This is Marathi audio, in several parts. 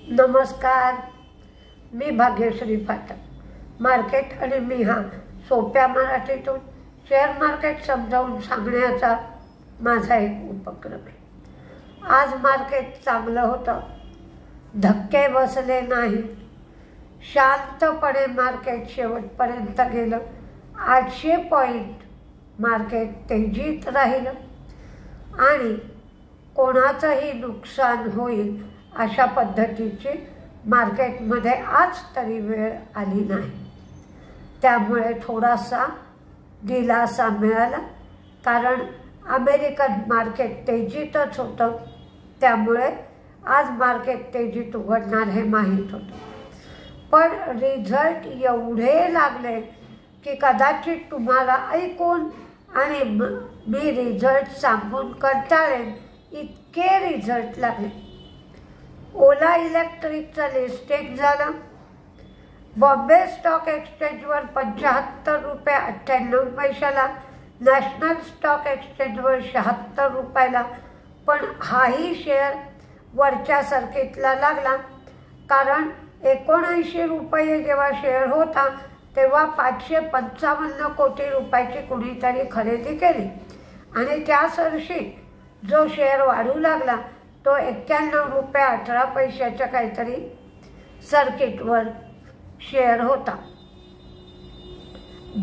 नमस्कार, मी भाग्यश्री फाटक। मार्केट आणि मी हा सोप्या मराठीतून शेअर मार्केट समजावून सांगण्याचा माझा एक उपक्रम आहे। आज मार्केट चांगलं होतं, धक्के बसले नाही, शांतपणे मार्केट शेवटपर्यंत गेलं। 800 पॉईंट मार्केट तेजीत राहिलं आणि कोणाचंही नुकसान होईल अशा पद्धतीची मार्केटमध्ये आज तरी वेळ आली नाही। त्यामुळे थोडासा दिलासा मिळाला, कारण अमेरिकन मार्केट तेजीतच होतं। त्यामुळे आज मार्केट तेजीत उघडणार हे माहीत होतं, पण रिझल्ट एवढे लागले की कदाचित तुम्हाला ऐकून आणि मी रिझल्ट सांगून कंटाळेन इतके रिझल्ट लागले। ओला इलेक्ट्रिकचं लिस्टिंग झालं। बॉम्बे स्टॉक एक्सचेंजवर 75 रुपये 98 पैशाला, नॅशनल स्टॉक एक्सचेंजवर 76 रुपयाला। पण हाही शेअर वरच्या सर्किटला लागला, कारण 79 रुपये जेव्हा शेअर होता तेव्हा 555 कोटी रुपयाची कुणीतरी खरेदी केली आणि त्याच वर्षी जो शेअर वाढू लागला तो 91 रुपये 18 पैशाच्या काहीतरी सर्किटवर शेअर होता।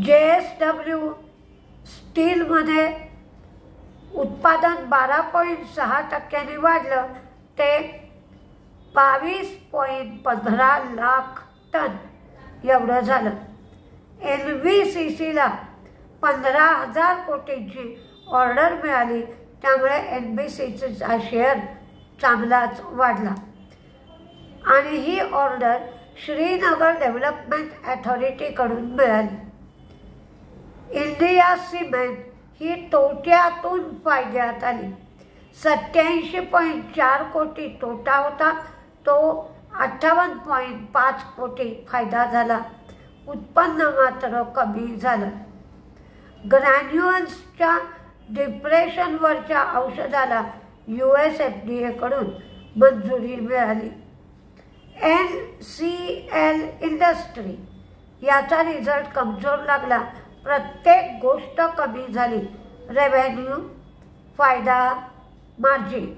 JSW स्टीलमध्ये उत्पादन 12.6% वाढलं, ते 22.15 लाख टन एवढं झालं। NBCCला 15,000 कोटींची ऑर्डर मिळाली, त्यामुळे NBCCचा शेअर चांगलाच वाढला आणि ही ऑर्डर श्रीनगर डेव्हलपमेंट अथॉरिटीकडून मिळाली। इंडिया सिमेंट ही तोट्यातून फायद्यात आली। 87.4 कोटी तोटा होता, तो 58.5 कोटी फायदा झाला। उत्पन्न मात्र कमी झालं। ग्रॅन्युअल्सच्या डिप्रेशनवरच्या औषधाला USFDA कडून मंजुरी मिळाली। NCL इंडस्ट्री याचा रिझल्ट कमजोर लागला, प्रत्येक गोष्ट कमी झाली, रेव्हेन्यू, फायदा, मार्जिन।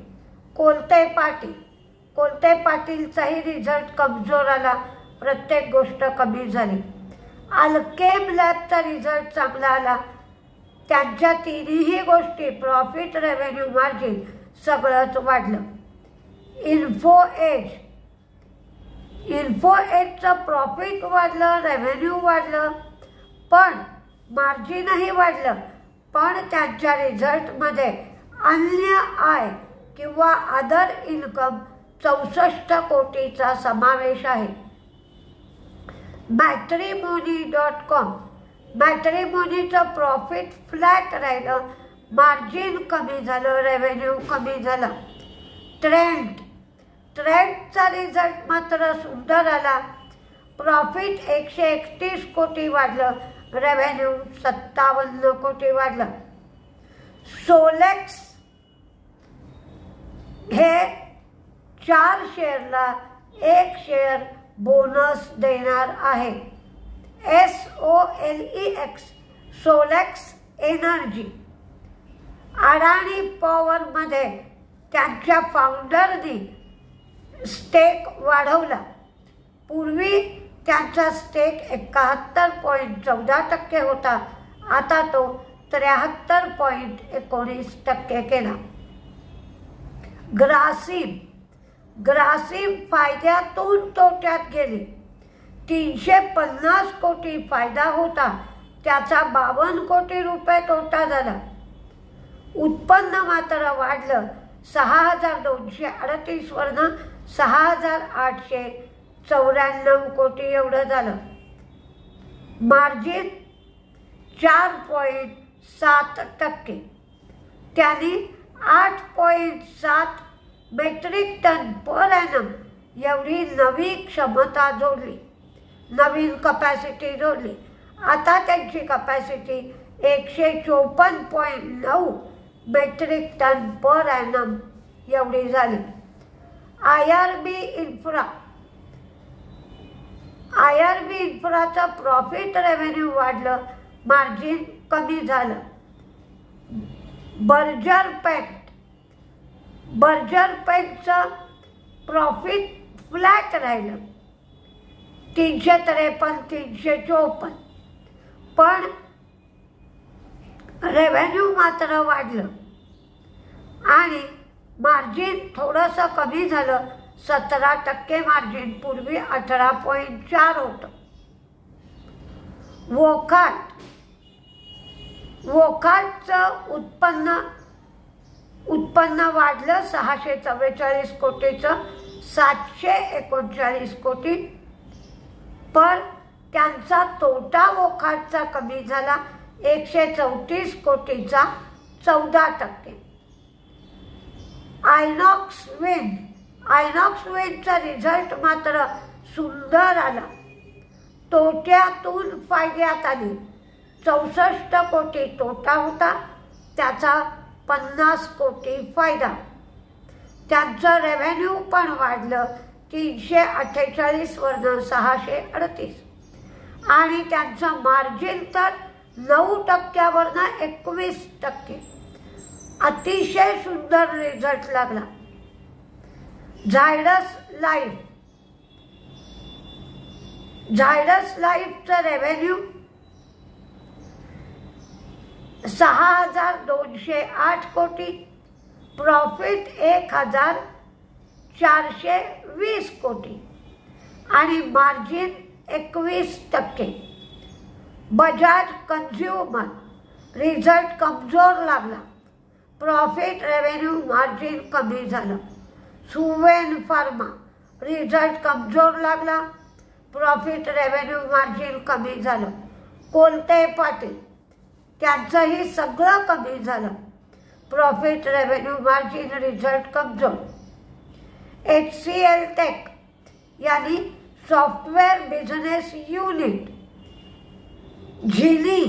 कोलते पाटीलचाही रिझल्ट कमजोर आला, प्रत्येक गोष्ट कमी झाली। अल्केम लॅबचा रिझल्ट चांगला आला, त्यांच्या तिन्ही गोष्टी प्रॉफिट, रेव्हेन्यू, मार्जिन सगळंच वाढलं। इन्फोएजचं प्रॉफिट वाढलं, रेव्हेन्यू वाढलं, पण मार्जिनही वाढलं, पण त्यांच्या रिझल्टमध्ये अन्य आय किंवा अदर इन्कम 64 कोटीचा समावेश आहे। Matrimony.com मॅट्रिमोनीचं प्रॉफिट फ्लॅट राहिलं, मार्जिन कमी झालं, रेव्हेन्यू कमी झाला। ट्रेंडचा रिझल्ट मात्र सुंदर आला, प्रॉफिट 131 कोटी वाढलं, रेव्हेन्यू 57 कोटी वाढलं। सोलेक्स हे 4 शेअरला 1 शेअर बोनस देणार आहे। SOLEX Solex Energy. अडाणी पॉवरमध्ये त्यांच्या फाउंडरनी स्टेक वाढवला। पूर्वी त्यांचा स्टेक 71.14% होता, आता तो 73.19% केला। ग्रासिम फायद्यातून तोट्यात गेली। 350 कोटी फायदा होता, त्याचा 52 कोटी रुपये तोटा झाला। उत्पन्न मात्र वाढलं, 6,238 वरनं 6,894 कोटी एवढं झालं। मार्जिन 4.7%, त्यांनी 8.7 मेट्रिक टन पर ॲनम एवढी नवी क्षमता जोडली, नवीन कपॅसिटी जोडली। आता त्यांची capacity 154.9 metric ton per annum एवढी झाली। IRB इन्फ्राचं प्रॉफिट रेव्हेन्यू वाढलं, मार्जिन कमी झालं. बर्जर पेंटचं प्रॉफिट फ्लॅट राहिलं 353 354, पण रेव्हेन्यू मात्र वाढलं आणि मार्जिन थोडंसं कमी झालं. 17% मार्जिन, पूर्वी 18.4 होतं. वोखाटचं उत्पन्न वाढलं 644 कोटीचं 739 कोटी, पण त्यांचा तोटा वोखाटचा कमी झाला 134 कोटीचा 14%. आयनॉक्स विंडचा रिझल्ट मात्र सुंदर आला. तोट्यातून फायद्यात आली. 64 कोटी तोटा होता, त्याचा 50 कोटी फायदा. त्यांचं रेव्हेन्यू पण वाढलं 348 वरून 638 आणि त्यांचं मार्जिन तर 9% वरून 21%. अतिशय सुंदर रिझल्ट लागला. झायडस लाईफचं रेव्हेन्यू 6208 कोटी, प्रॉफिट 1420 कोटी आणि मार्जिन 21%. बजाज कन्झ्युमर रिझल्ट कमजोर लागला, प्रॉफिट रेव्हेन्यू मार्जिन कमी झालं. सुवेन फार्मा रिझल्ट कमजोर लागला, प्रॉफिट रेव्हेन्यू मार्जिन कमी झालं. कोलते पाटील त्यांचंही सगळं कमी झालं, प्रॉफिट रेव्हेन्यू मार्जिन रिझल्ट कमजोर. HCL टेक यानी सॉफ्टवेअर बिझनेस युनिट झिली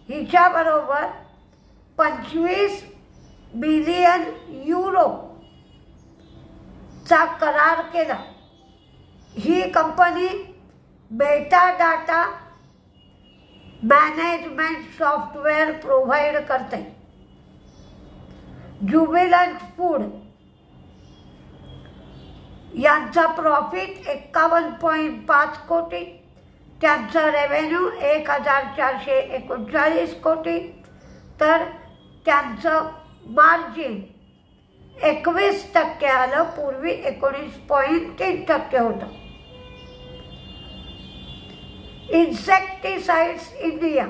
हिच्याबरोबर 25 बिलियन युरोचा करार केला. ही कंपनी बेटा डाटा मॅनेजमेंट सॉफ्टवेअर प्रोव्हाइड करते. ज्युबिलंट फूड यांचा प्रॉफिट 51.5 कोटी, त्यांचं रेव्हेन्यू 1439 कोटी, तर त्यांचं मार्जिन 21% आलं, पूर्वी 19.3% होतं. इन्सेक्टिसाइड्स इंडिया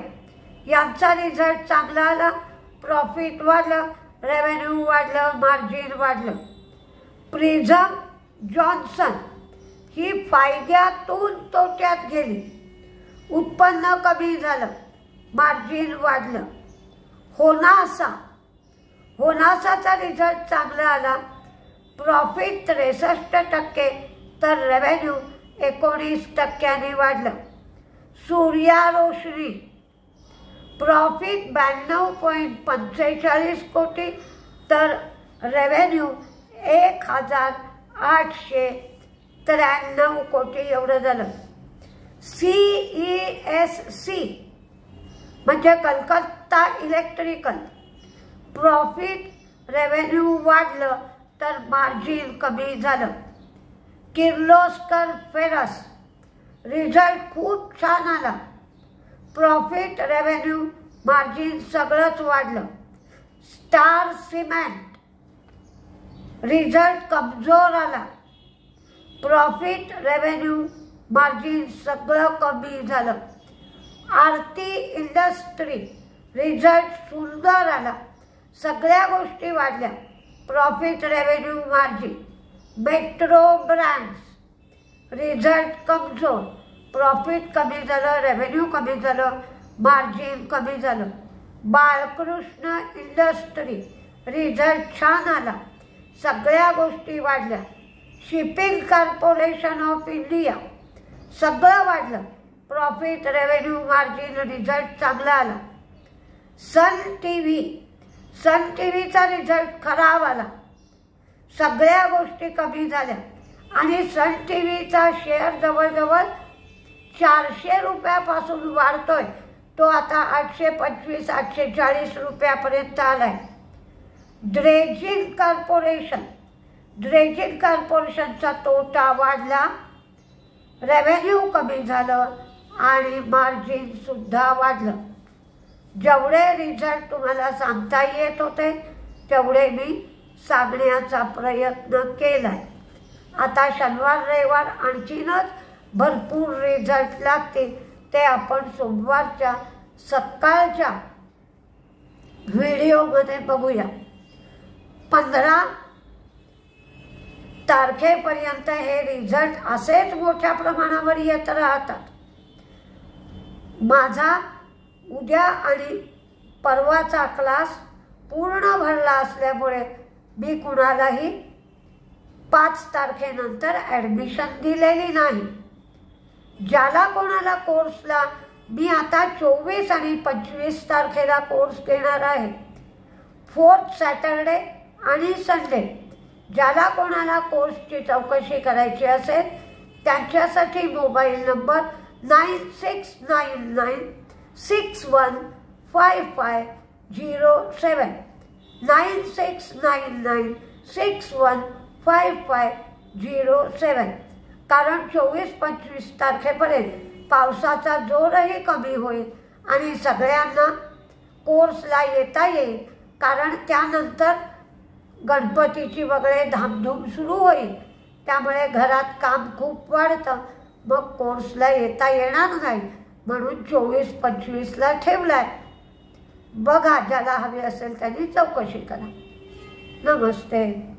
यांचा रिझल्ट चांगला आला, प्रॉफिट वाढलं, रेव्हेन्यू वाढलं, मार्जिन वाढलं. प्रिझम जॉन्सन ही फायद्यातून तोट्यात गेली, उत्पन्न कमी झालं, मार्जिन वाढलं. होनासाचा रिझल्ट चांगला आला, प्रॉफिट 63% तर रेव्हेन्यू 19% वाढलं. सूर्या रोशनी प्रॉफिट 92.45 कोटी तर रेव्हेन्यू 1893 कोटी एवढं झालं. CESC म्हणजे कलकत्ता इलेक्ट्रिकल, प्रॉफिट रेव्हेन्यू वाढलं तर मार्जिन कमी झालं. किर्लोस्कर फेरस रिझल्ट खूप छान आला, प्रॉफिट रेव्हेन्यू मार्जिन सगळंच वाढलं. स्टार सिमेंट रिझल्ट कमजोर आला, प्रॉफिट रेव्हेन्यू मार्जिन सगळं कमी झालं. आरती इंडस्ट्री रिझल्ट सुंदर आला, सगळ्या गोष्टी वाढल्या, profit revenue margin. Metro brands result कमजोर, प्रॉफिट कमी झालं, रेव्हेन्यू कमी झालं, मार्जिन कमी झालं. बाळकृष्ण इंडस्ट्री रिझल्ट छान आला, सगळ्या गोष्टी वाढल्या. शिपिंग कॉर्पोरेशन ऑफ इंडिया सगळं वाढलं, प्रॉफिट रेव्हेन्यू मार्जिन रिझल्ट चांगला आला. सन टीव्हीचा रिझल्ट खराब आला, सगळ्या गोष्टी कमी झाल्या आणि सन टी व्हीचा शेअर जवळजवळ 400 रुपयापासून वाढतोय, तो आता 825-840 रुपयापर्यंत आलाय. ड्रेजिंग कॉर्पोरेशनचा तोटा वाढला, रेव्हेन्यू कमी झालं आणि मार्जिन सुद्धा वाढलं. जेवढे रिझल्ट तुम्हाला सांगता येत होते तेवढे मी सांगण्याचा प्रयत्न केलाय. आता शनिवार रविवार आणखीनच भरपूर रिझल्ट लागतील, ते आपण सोमवारच्या सकाळच्या व्हिडिओमध्ये बघूया. 15 तारखेपर्यंत हे रिझल्ट असेच मोठ्या प्रमाणावर येत राहतात. माझा उद्या आणि परवाचा क्लास पूर्ण भरला असल्यामुळे मी कुणालाही 5 तारखेनंतर ॲडमिशन दिलेली नाही. ज्याला कोणाला कोर्सला मी आता 24 आणि 25 तारखेला कोर्स घेणार आहे, 4th सॅटरडे आणि संडे. ज्याला कोणाला कोर्सची चौकशी करायची असेल त्यांच्यासाठी मोबाईल नंबर 9699615507 9699615507. कारण 24-25 तारखेपर्यंत पावसाचा जोरही कमी होईल आणि सगळ्यांना कोर्सला येता येईल. कारण त्यानंतर गणपतीची वगैरे धामधूम सुरू होईल, त्यामुळे घरात काम खूप वाढतं, मग कोर्सला येता येणार नाही, म्हणून 24-25ला ठेवलाय. बघा, ज्याला हवी असेल त्यांनी चौकशी करा. नमस्ते.